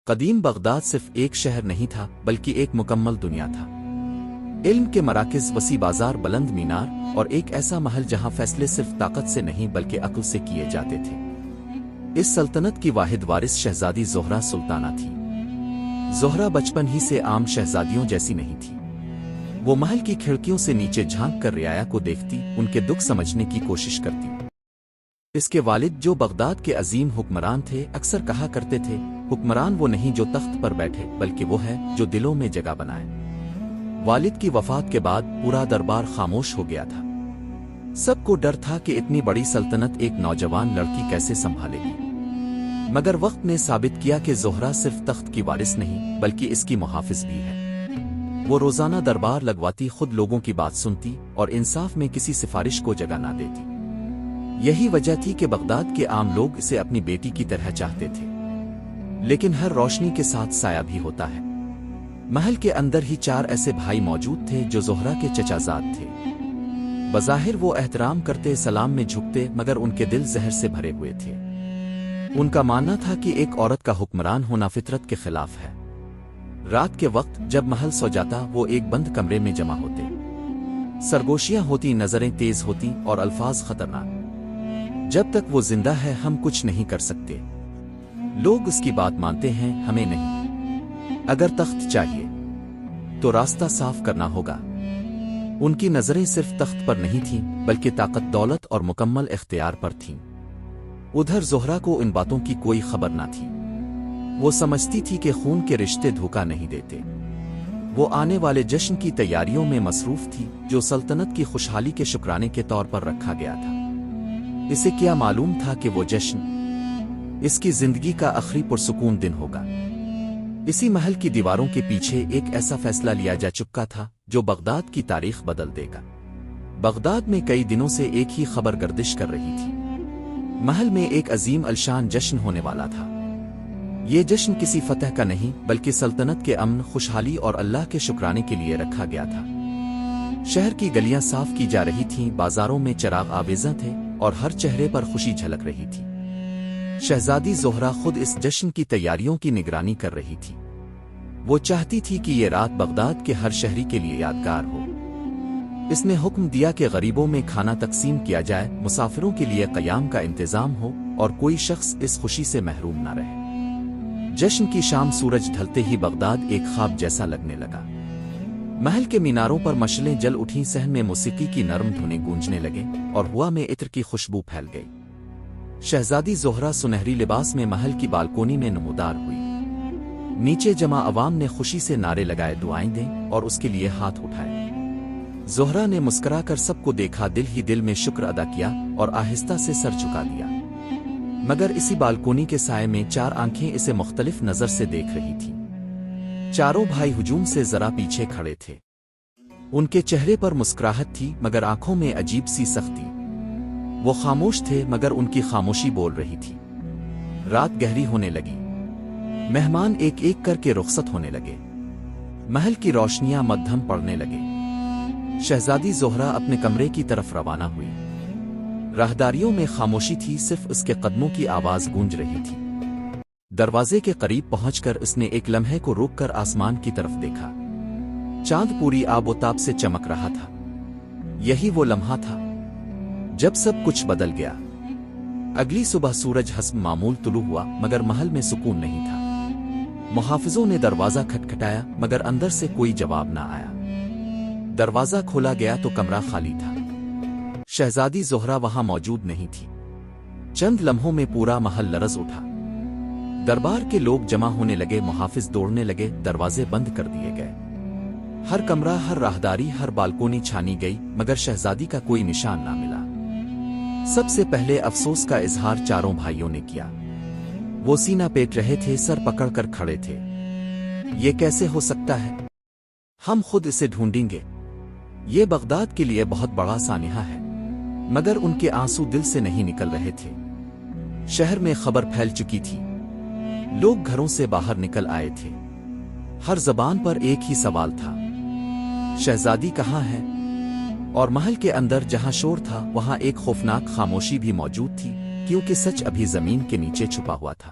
قدیم بغداد صرف ایک شہر نہیں تھا بلکہ ایک مکمل دنیا تھا۔ علم کے مراکز، وسیع بازار، بلند مینار اور ایک ایسا محل جہاں فیصلے صرف طاقت سے نہیں بلکہ عقل سے کیے جاتے تھے۔ اس سلطنت کی واحد وارث شہزادی زہرہ سلطانہ تھی۔ زہرہ بچپن ہی سے عام شہزادیوں جیسی نہیں تھی۔ وہ محل کی کھڑکیوں سے نیچے جھانک کر رعایا کو دیکھتی، ان کے دکھ سمجھنے کی کوشش کرتی۔ اس کے والد جو بغداد کے عظیم حکمران تھے اکثر کہا کرتے تھے، حکمران وہ نہیں جو تخت پر بیٹھے بلکہ وہ ہے جو دلوں میں جگہ بنائے۔ والد کی وفات کے بعد پورا دربار خاموش ہو گیا تھا۔ سب کو ڈر تھا کہ اتنی بڑی سلطنت ایک نوجوان لڑکی کیسے سنبھالے گی، مگر وقت نے ثابت کیا کہ زہرہ صرف تخت کی وارث نہیں بلکہ اس کی محافظ بھی ہے۔ وہ روزانہ دربار لگواتی، خود لوگوں کی بات سنتی اور انصاف میں کسی سفارش کو جگہ نہ دیتی۔ یہی وجہ تھی کہ بغداد کے عام لوگ اسے اپنی بیٹی کی طرح چاہتے تھے۔ لیکن ہر روشنی کے ساتھ سایہ بھی ہوتا ہے۔ محل کے اندر ہی 4 ایسے بھائی موجود تھے جو زہرہ کے چچا زاد تھے۔ بظاہر وہ احترام کرتے، سلام میں جھکتے، مگر ان کے دل زہر سے بھرے ہوئے تھے۔ ان کا ماننا تھا کہ ایک عورت کا حکمران ہونا فطرت کے خلاف ہے۔ رات کے وقت جب محل سو جاتا، وہ ایک بند کمرے میں جمع ہوتے۔ سرگوشیاں ہوتی، نظریں تیز ہوتی اور الفاظ خطرناک۔ جب تک وہ زندہ ہے ہم کچھ نہیں کر سکتے۔ لوگ اس کی بات مانتے ہیں، ہمیں نہیں۔ اگر تخت چاہیے تو راستہ صاف کرنا ہوگا۔ ان کی نظریں صرف تخت پر نہیں تھیں بلکہ طاقت، دولت اور مکمل اختیار پر تھیں۔ ادھر زہرہ کو ان باتوں کی کوئی خبر نہ تھی۔ وہ سمجھتی تھی کہ خون کے رشتے دھوکہ نہیں دیتے۔ وہ آنے والے جشن کی تیاریوں میں مصروف تھی جو سلطنت کی خوشحالی کے شکرانے کے طور پر رکھا گیا تھا۔ اسے کیا معلوم تھا کہ وہ جشن اس کی زندگی کا آخری پرسکون دن ہوگا۔ اسی محل کی دیواروں کے پیچھے ایک ایسا فیصلہ لیا جا چکا تھا جو بغداد کی تاریخ بدل دے گا۔ بغداد میں کئی دنوں سے ایک ہی خبر گردش کر رہی تھی۔ محل میں ایک عظیم الشان جشن ہونے والا تھا۔ یہ جشن کسی فتح کا نہیں بلکہ سلطنت کے امن، خوشحالی اور اللہ کے شکرانے کے لیے رکھا گیا تھا۔ شہر کی گلیاں صاف کی جا رہی تھیں، بازاروں میں چراغ آویزاں تھے اور ہر چہرے پر خوشی جھلک رہی تھی۔ شہزادی زہرہ خود اس جشن کی تیاریوں کی نگرانی کر رہی تھی۔ وہ چاہتی تھی کہ یہ رات بغداد کے ہر شہری کے لیے یادگار ہو۔ اس نے حکم دیا کہ غریبوں میں کھانا تقسیم کیا جائے، مسافروں کے لیے قیام کا انتظام ہو اور کوئی شخص اس خوشی سے محروم نہ رہے۔ جشن کی شام سورج ڈھلتے ہی بغداد ایک خواب جیسا لگنے لگا۔ محل کے میناروں پر مشعلیں جل اٹھیں، صحن میں موسیقی کی نرم دھنیں گونجنے لگیں اور ہوا میں عطر کی خوشبو پھیل گئی۔ شہزادی زہرہ سنہری لباس میں محل کی بالکونی میں نمودار ہوئی۔ نیچے جمع عوام نے خوشی سے نعرے لگائے، دعائیں دیں اور اس کے لیے ہاتھ اٹھائے۔ زہرہ نے مسکرا کر سب کو دیکھا، دل ہی دل میں شکر ادا کیا اور آہستہ سے سر جھکا دیا۔ مگر اسی بالکونی کے سائے میں 4 آنکھیں اسے مختلف نظر سے دیکھ رہی تھیں۔ چاروں بھائی ہجوم سے ذرا پیچھے کھڑے تھے۔ ان کے چہرے پر مسکراہٹ تھی مگر آنکھوں میں عجیب سی سختی۔ وہ خاموش تھے مگر ان کی خاموشی بول رہی تھی۔ رات گہری ہونے لگی۔ مہمان ایک ایک کر کے رخصت ہونے لگے۔ محل کی روشنیاں مدھم پڑنے لگے۔ شہزادی زہرہ اپنے کمرے کی طرف روانہ ہوئی۔ راہداریوں میں خاموشی تھی، صرف اس کے قدموں کی آواز گونج رہی تھی۔ دروازے کے قریب پہنچ کر اس نے ایک لمحے کو روک کر آسمان کی طرف دیکھا۔ چاند پوری آب و تاب سے چمک رہا تھا۔ یہی وہ لمحہ تھا جب سب کچھ بدل گیا۔ اگلی صبح سورج حسب معمول طلوع ہوا مگر محل میں سکون نہیں تھا۔ محافظوں نے دروازہ کھٹکھٹایا مگر اندر سے کوئی جواب نہ آیا۔ دروازہ کھولا گیا تو کمرہ خالی تھا۔ شہزادی زہرہ وہاں موجود نہیں تھی۔ چند لمحوں میں پورا محل لرز اٹھا۔ دربار کے لوگ جمع ہونے لگے، محافظ دوڑنے لگے، دروازے بند کر دیے گئے۔ ہر کمرہ، ہر راہداری، ہر بالکونی چھانی گئی مگر شہزادی کا کوئی نشان نہ ملا۔ سب سے پہلے افسوس کا اظہار چاروں بھائیوں نے کیا۔ وہ سینہ پیٹ رہے تھے، سر پکڑ کر کھڑے تھے۔ یہ کیسے ہو سکتا ہے؟ ہم خود اسے ڈھونڈیں گے۔ یہ بغداد کے لیے بہت بڑا سانحہ ہے۔ مگر ان کے آنسو دل سے نہیں نکل رہے تھے۔ شہر میں خبر پھیل چکی تھی۔ لوگ گھروں سے باہر نکل آئے تھے۔ ہر زبان پر ایک ہی سوال تھا، شہزادی کہاں ہے؟ اور محل کے اندر جہاں شور تھا وہاں ایک خوفناک خاموشی بھی موجود تھی، کیونکہ سچ ابھی زمین کے نیچے چھپا ہوا تھا۔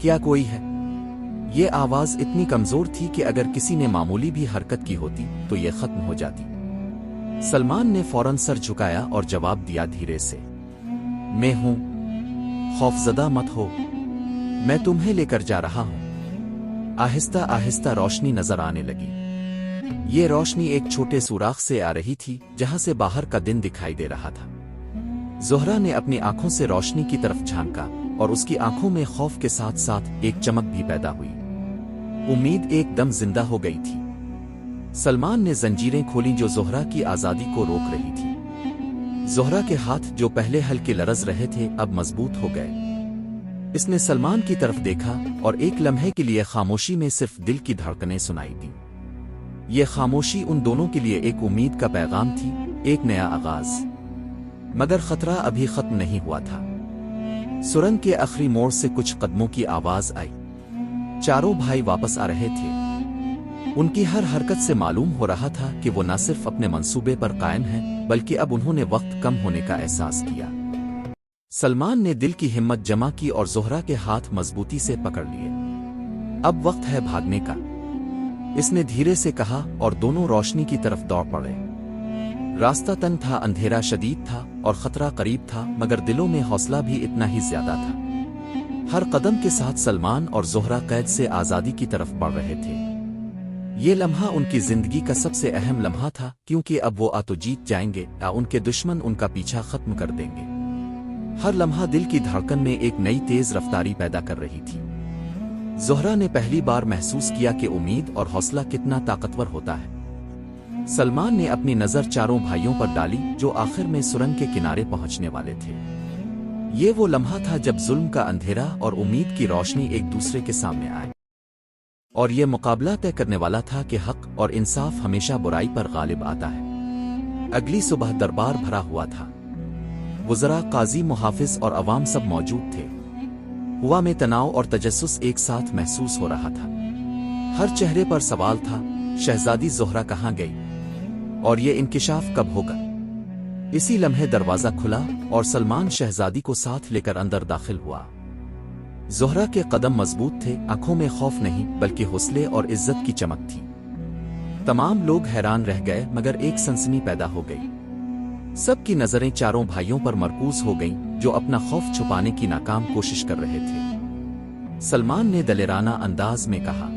کیا کوئی ہے؟ یہ آواز اتنی کمزور تھی کہ اگر کسی نے معمولی بھی حرکت کی ہوتی تو یہ ختم ہو جاتی۔ سلمان نے فوراً سر جھکایا اور جواب دیا دھیرے سے، میں ہوں، خوفزدہ مت ہو، میں تمہیں لے کر جا رہا ہوں۔ آہستہ آہستہ روشنی نظر آنے لگی۔ یہ روشنی ایک چھوٹے سوراخ سے آ رہی تھی جہاں سے باہر کا دن دکھائی دے رہا تھا۔ زہرا نے اپنی آنکھوں سے روشنی کی طرف جھانکا اور اس کی آنکھوں میں خوف کے ساتھ ساتھ ایک چمک بھی پیدا ہوئی۔ امید ایک دم زندہ ہو گئی تھی۔ سلمان نے زنجیریں کھولیں جو زہرا کی آزادی کو روک رہی تھی۔ زہرا کے ہاتھ جو پہلے ہلکے لرز رہے تھے اب مضبوط ہو گئے۔ اس نے سلمان کی طرف دیکھا اور ایک لمحے کے لیے خاموشی میں صرف دل کی دھڑکنیں سنائی دیں۔ یہ خاموشی ان دونوں کے لیے ایک امید کا پیغام تھی، ایک نیا آغاز۔ مگر خطرہ ابھی ختم نہیں ہوا تھا۔ سرنگ کے آخری موڑ سے کچھ قدموں کی آواز آئی۔ چاروں بھائی واپس آ رہے تھے۔ ان کی ہر حرکت سے معلوم ہو رہا تھا کہ وہ نہ صرف اپنے منصوبے پر قائم ہیں بلکہ اب انہوں نے وقت کم ہونے کا احساس کیا۔ سلمان نے دل کی ہمت جمع کی اور زہرا کے ہاتھ مضبوطی سے پکڑ لیے۔ اب وقت ہے بھاگنے کا، اس نے دھیرے سے کہا اور دونوں روشنی کی طرف دوڑ پڑے۔ راستہ تنگ تھا، اندھیرا شدید تھا اور خطرہ قریب تھا، مگر دلوں میں حوصلہ بھی اتنا ہی زیادہ تھا۔ ہر قدم کے ساتھ سلمان اور زہرا قید سے آزادی کی طرف بڑھ رہے تھے۔ یہ لمحہ ان کی زندگی کا سب سے اہم لمحہ تھا، کیونکہ اب وہ تو جیت جائیں گے یا ان کے دشمن ان کا پیچھا ختم کر دیں گے۔ ہر لمحہ دل کی دھڑکن میں ایک نئی تیز رفتاری پیدا کر رہی تھی۔ زہرا نے پہلی بار محسوس کیا کہ امید اور حوصلہ کتنا طاقتور ہوتا ہے۔ سلمان نے اپنی نظر چاروں بھائیوں پر ڈالی جو آخر میں سرنگ کے کنارے پہنچنے والے تھے۔ یہ وہ لمحہ تھا جب ظلم کا اندھیرا اور امید کی روشنی ایک دوسرے کے سامنے آئے، اور یہ مقابلہ طے کرنے والا تھا کہ حق اور انصاف ہمیشہ برائی پر غالب آتا ہے۔ اگلی صبح دربار بھرا ہوا تھا۔ وزراء، قاضی، محافظ اور عوام سب موجود تھے۔ ہوا میں تناؤ اور تجسس ایک ساتھ محسوس ہو رہا تھا۔ ہر چہرے پر سوال تھا، شہزادی زہرا کہاں گئی اور یہ انکشاف کب ہوگا؟ اسی لمحے دروازہ کھلا اور سلمان شہزادی کو ساتھ لے کر اندر داخل ہوا۔ زہرا کے قدم مضبوط تھے، آنکھوں میں خوف نہیں بلکہ حوصلے اور عزت کی چمک تھی۔ تمام لوگ حیران رہ گئے مگر ایک سنسنی پیدا ہو گئی۔ سب کی نظریں چاروں بھائیوں پر مرکوز ہو گئیں جو اپنا خوف چھپانے کی ناکام کوشش کر رہے تھے۔ سلمان نے دلیرانہ انداز میں کہا،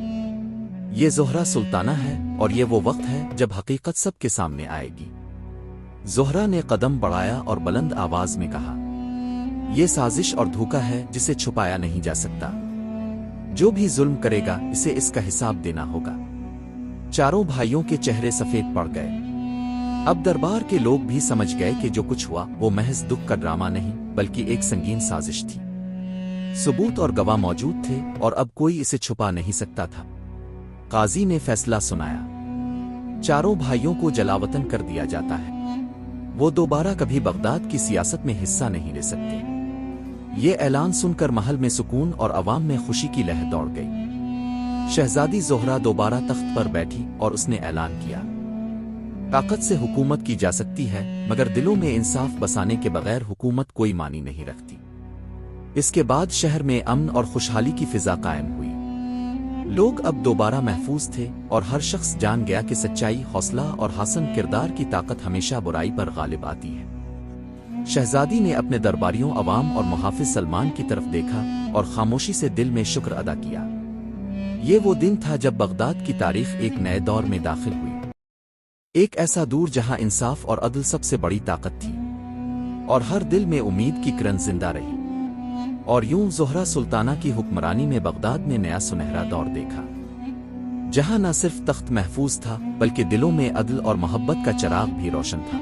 یہ زہرا سلطانہ ہے اور یہ وہ وقت ہے جب حقیقت سب کے سامنے آئے گی۔ زہرا نے قدم بڑھایا اور بلند آواز میں کہا، یہ سازش اور دھوکا ہے جسے چھپایا نہیں جا سکتا۔ جو بھی ظلم کرے گا اسے اس کا حساب دینا ہوگا۔ چاروں بھائیوں کے چہرے سفید پڑ گئے۔ اب دربار کے لوگ بھی سمجھ گئے کہ جو کچھ ہوا وہ محض دکھ کا ڈرامہ نہیں بلکہ ایک سنگین سازش تھی۔ ثبوت اور گواہ موجود تھے اور اب کوئی اسے چھپا نہیں سکتا تھا۔ قاضی نے فیصلہ سنایا، چاروں بھائیوں کو جلاوطن کر دیا جاتا ہے۔ وہ دوبارہ کبھی بغداد کی سیاست میں حصہ نہیں لے سکتے۔ یہ اعلان سن کر محل میں سکون اور عوام میں خوشی کی لہر دوڑ گئی۔ شہزادی زہرا دوبارہ تخت پر بیٹھی اور اس نے اعلان کیا، طاقت سے حکومت کی جا سکتی ہے مگر دلوں میں انصاف بسانے کے بغیر حکومت کوئی معنی نہیں رکھتی۔ اس کے بعد شہر میں امن اور خوشحالی کی فضا قائم ہوئی۔ لوگ اب دوبارہ محفوظ تھے اور ہر شخص جان گیا کہ سچائی، حوصلہ اور حسن کردار کی طاقت ہمیشہ برائی پر غالب آتی ہے۔ شہزادی نے اپنے درباریوں، عوام اور محافظ سلمان کی طرف دیکھا اور خاموشی سے دل میں شکر ادا کیا۔ یہ وہ دن تھا جب بغداد کی تاریخ ایک نئے دور میں داخل ہوئی، ایک ایسا دور جہاں انصاف اور عدل سب سے بڑی طاقت تھی اور ہر دل میں امید کی کرن زندہ رہی۔ اور یوں زہرا سلطانہ کی حکمرانی میں بغداد نے نیا سنہرا دور دیکھا، جہاں نہ صرف تخت محفوظ تھا بلکہ دلوں میں عدل اور محبت کا چراغ بھی روشن تھا۔